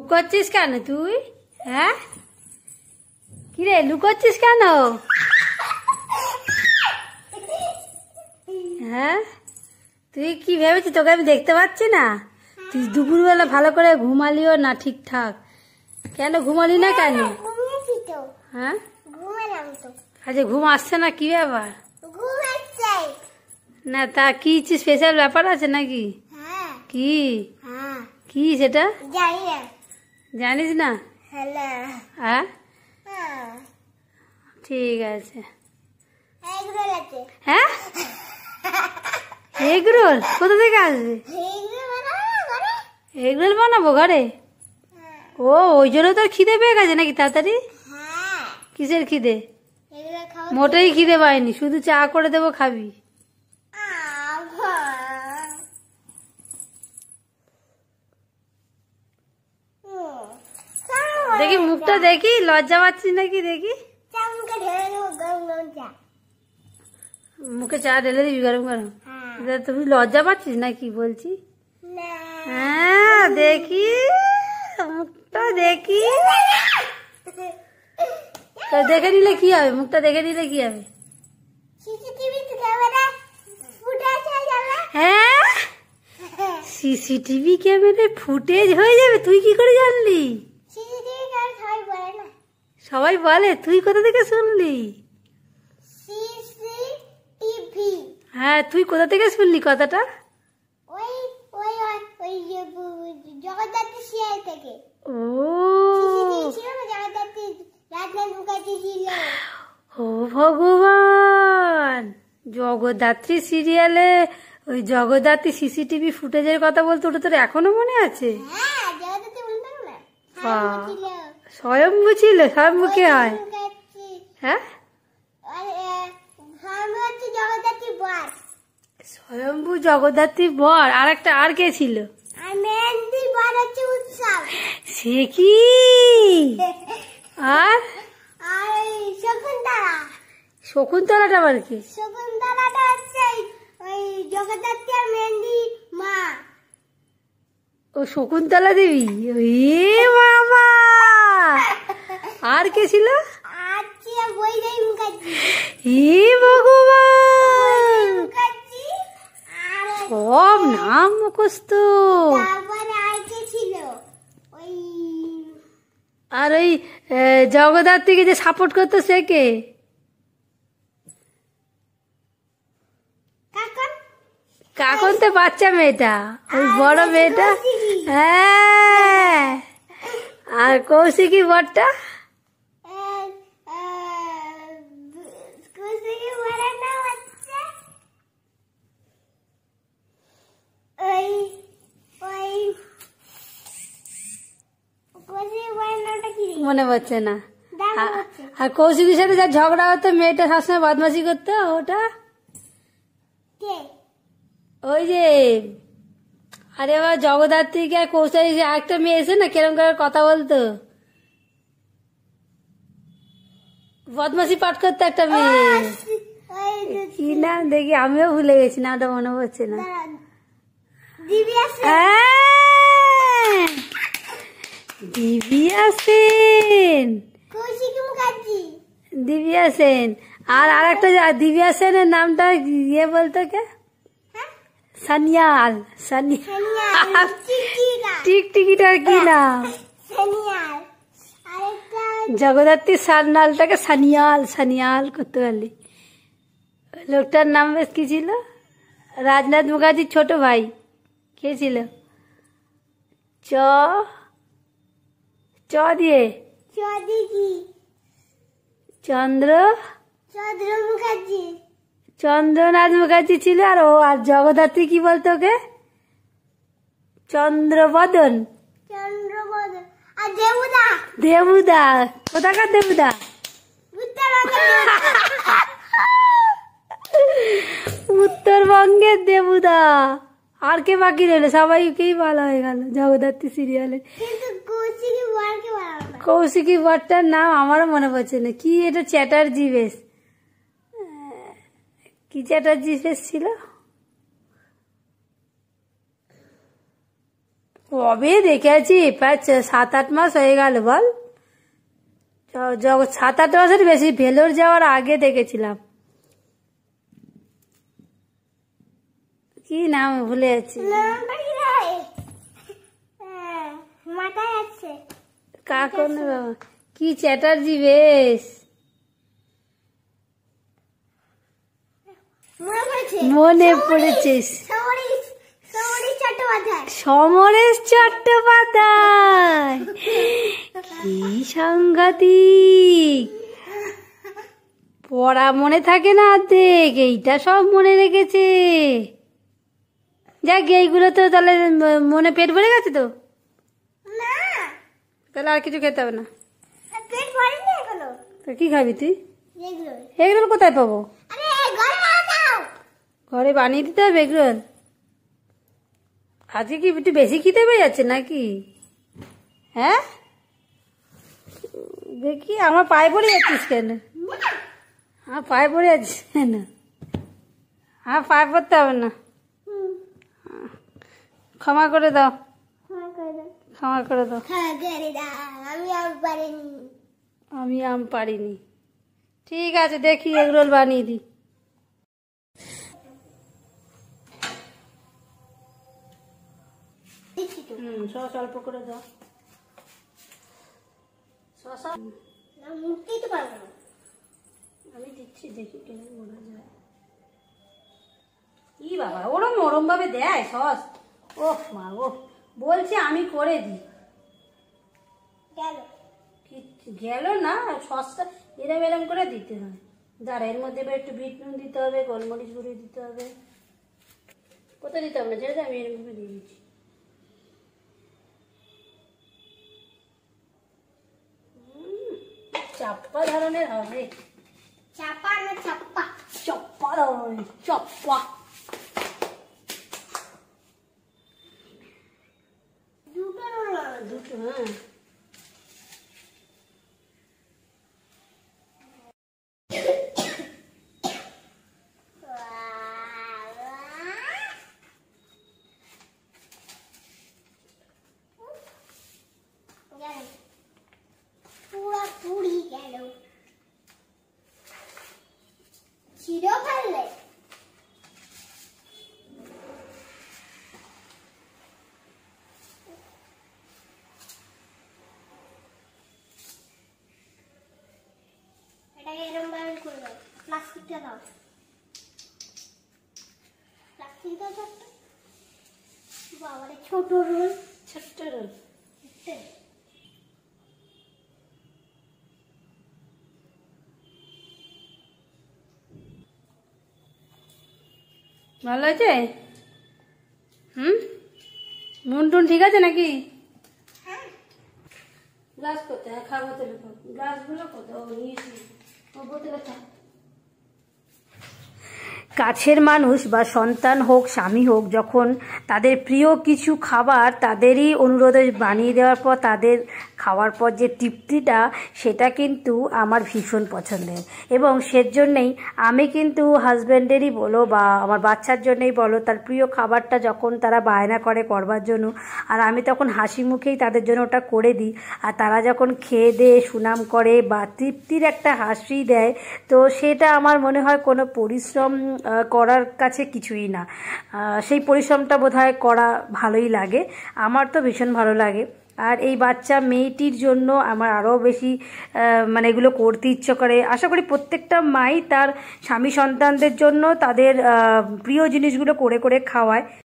লুকোচ্ছিস কেন তুই? হ্যাঁ, কিরে লুকোচ্ছিস কেন? হ্যাঁ, তুই কি ভেবেছিস তোকে আমি দেখতে পাচ্ছি না? তুই দুপুরবেলা ভালো করে ঘুমালিও না ঠিকঠাক। কেন ঘুমালি না কেন? হ্যাঁ, আচ্ছা ঘুম আসছে না, কি ব্যাপার? না তা কি স্পেশাল ব্যাপার আছে নাকি? কি কি সেটা জানিস না? হ্যাঁ, ঠিক আছে। হ্যাঁ, এগ রোল কোথা থেকে আসবে? এগ রোল বানাবো ঘরে? ও, ওই জন্য তোর খিদে পেয়ে গেছে নাকি তাড়াতাড়ি? কিসের খিদে? মোটেই খিদে পাইনি, শুধু চা করে দেবো, খাবি? দেখি মুখটা দেখি, লজ্জা পাচ্ছিস নাকি দেখি? মুখে চা ঢেলে দিবি গরম গরম? তুমি লজ্জা পাচ্ছিস নাকি বলছি? হ্যাঁ দেখি, মুখটা দেখি। তো দেখে নিলে কি হবে? মুখটা দেখে নিলে কি হবে? হ্যাঁ, সিসিটিভি ক্যামেরায় ফুটেজ হয়ে যাবে? তুই কি করে জানলি? সবাই বলে, তুই কোথা থেকে শুনলি? হ্যাঁ, তুই কোথা থেকে শুনলি কথাটা? ও ভগবান, জগদ্ধাত্রী সিরিয়ালে ওই জগদ্ধাত্রী সিসিটিভি ফুটেজের কথা বলতে, ওটা তোর এখনো মনে আছে? স্বয়ম্ভু ছিল? স্বয়ম্ভু কে হয়? হ্যাঁ, স্বয়ম্ভু জগদ্ধাত্রীর বর। আর একটা আর কে ছিল? সে কি? আর শকুন্তলাটা আবার কি? ও শকুন্তলা দেবী। এ বাবা, আর কে ছিল? হে ভগবান, সব নাম মুখস্থ। আর ওই জগদ্ধাত্রীকে যে সাপোর্ট করতো সে কে? কাকন তো বাচ্চা মেয়েটা, ওই বড় মেয়েটা। হ্যাঁ, আর কৌশিকী বরটা? মনে পড়ছে না। আর কৌশিকীর সাথে যা ঝগড়া হতো, মেয়েটা সবসময় বদমাশি করতো, ওটা ওই যে, আরে বাবা জগদ্ধাত্রীকে আর কৌশিকী, একটা মেয়ে এসে না কিরম করে কথা বলতো, বদমাশি পাঠ করতো একটা মেয়ে, কি নাম দেখি, আমিও ভুলে গেছি, না ওটা মনে পড়ছে না। দিব্যা সেন, দিব্যা সেন। আর একটা দিব্যা সেনের নামটা ইয়ে বলতো কে? সানিয়াল। সানিয়াল, টিকটিকিটার কি নাম? জগদ্ধাত্রী সান্যালটাকে সানিয়াল, সানিয়াল করতে পারলি। লোকটার নাম বেশ কি ছিল? রাজনাথ মুখার্জির ছোট ভাই কে ছিল? চ চ দিয়ে চন্দ্রনাথ মুখার্জি ছিল। আর ও, আর জগদ্ধাত্রী কি বলতো ওকে? চন্দ্রবদন। দেবুদা। কোথাকার দেবুদা? উত্তরবঙ্গের দেবুদা। আর কে বাকি রইলো? সবাইকেই বলা হয়ে গেল জগদ্ধাত্রী সিরিয়ালে। কৌশিকী বরটার নাম আমারও মনে পড়ছে না। কি এটা? চ্যাটার্জি বেশ, কি চ্যাটার্জি বেশ ছিল। কবে দেখেছি? প্রায় 7-8 মাস হয়ে গেল বল। 7-8 মাসের বেশি, ভেলোর যাওয়ার আগে দেখেছিলাম। কি নাম ভুলে যাচ্ছি। কাকন কি চ্যাটার্জি, বেশ মনে পড়েছে। সমরেশ চট্টোপাধ্যায়, কি সাংঘাতিক! পড়া মনে থাকে না অর্ধেক, এইটা সব মনে রেখেছে। যাক, এইগুলো তো তাহলে মনে পেট ভরে গেছে তো, তাহলে আর কিছু খেতে হবে না। তো কি খাবি তুই? এগরোল কোথায় পাবো? ঘরে বানিয়ে দিতে হবে এগরোল। আজকে কি একটু বেশি খিদে পেয়ে যাচ্ছে নাকি? হ্যাঁ, দেখি আমার পায়ে পড়ে যাচ্ছিস কেন? আমার পায়ে পড়ে যাচ্ছিস কেন? আমার পায়ে পড়তে হবে না, ক্ষমা করে দাও, ক্ষমা করে দাও। আমি আম পারিনি। ঠিক আছে, দেখি এগরোল বানিয়ে দিই। সস অল্প করে দাও। শসা আমি দিচ্ছি, দেখি কেমন মনে যায়। ই বাবা, ওরম নরম ভাবে দেয় সস? ওহ মা, ও বলছি আমি করে দিই। গেল না, সসটা এরম এরম করে দিতে হয়। দাঁড়া, এর মধ্যে এবার একটু বিট নুন দিতে হবে, গোলমরিচ গুঁড়ো দিতে হবে। কোথায় দিতে হবে না, ছেড়ে আমি এরম ভাবে দিয়ে দিচ্ছি। চাপ্পা ধরনের হবে। চাপা না চাপ্পা? চপ্পা ধরনের, চপ্পা। দুটো, হ্যাঁ। প্লাস্টিকটা দাও, প্লাস্টিকটা দাও। বাবারে, ছোট রোল, ছোট্ট রোল। ভালো হয়েছে? নুন টুন ঠিক আছে নাকি? গ্লাস কোথায়? খাবো তো, গ্লাসগুলো কোথাও নিয়েছি, ও বোতলে থাক। কাছের মানুষ বা সন্তান হোক, স্বামী হোক, যখন তাদের প্রিয় কিছু খাবার তাদেরই অনুরোধে বানিয়ে দেওয়ার পর তাদের খাওয়ার পর যে তৃপ্তিটা, সেটা কিন্তু আমার ভীষণ পছন্দের। এবং সেজন্যেই আমি কিন্তু হাজব্যান্ডেরই বলো বা আমার বাচ্চার জন্যই বলো, তার প্রিয় খাবারটা যখন তারা বায়না করে করবার জন্য, আর আমি তখন হাসি মুখেই তাদের জন্য ওটা করে দিই, আর তারা যখন খেয়ে দেয়ে সুনাম করে বা তৃপ্তির একটা হাসি দেয়, তো সেটা আমার মনে হয় কোনো পরিশ্রম করার কাছে কিছুই না। সেই পরিশ্রমটা বোধহয় করা ভালোই লাগে, আমার তো ভীষণ ভালো লাগে। আর এই বাচ্চা মেয়েটির জন্য আমার আরও বেশি মানে এগুলো করতে ইচ্ছে করে। আশা করি প্রত্যেকটা মাই তার স্বামী সন্তানদের জন্য তাদের প্রিয় জিনিসগুলো করে করে খাওয়ায়।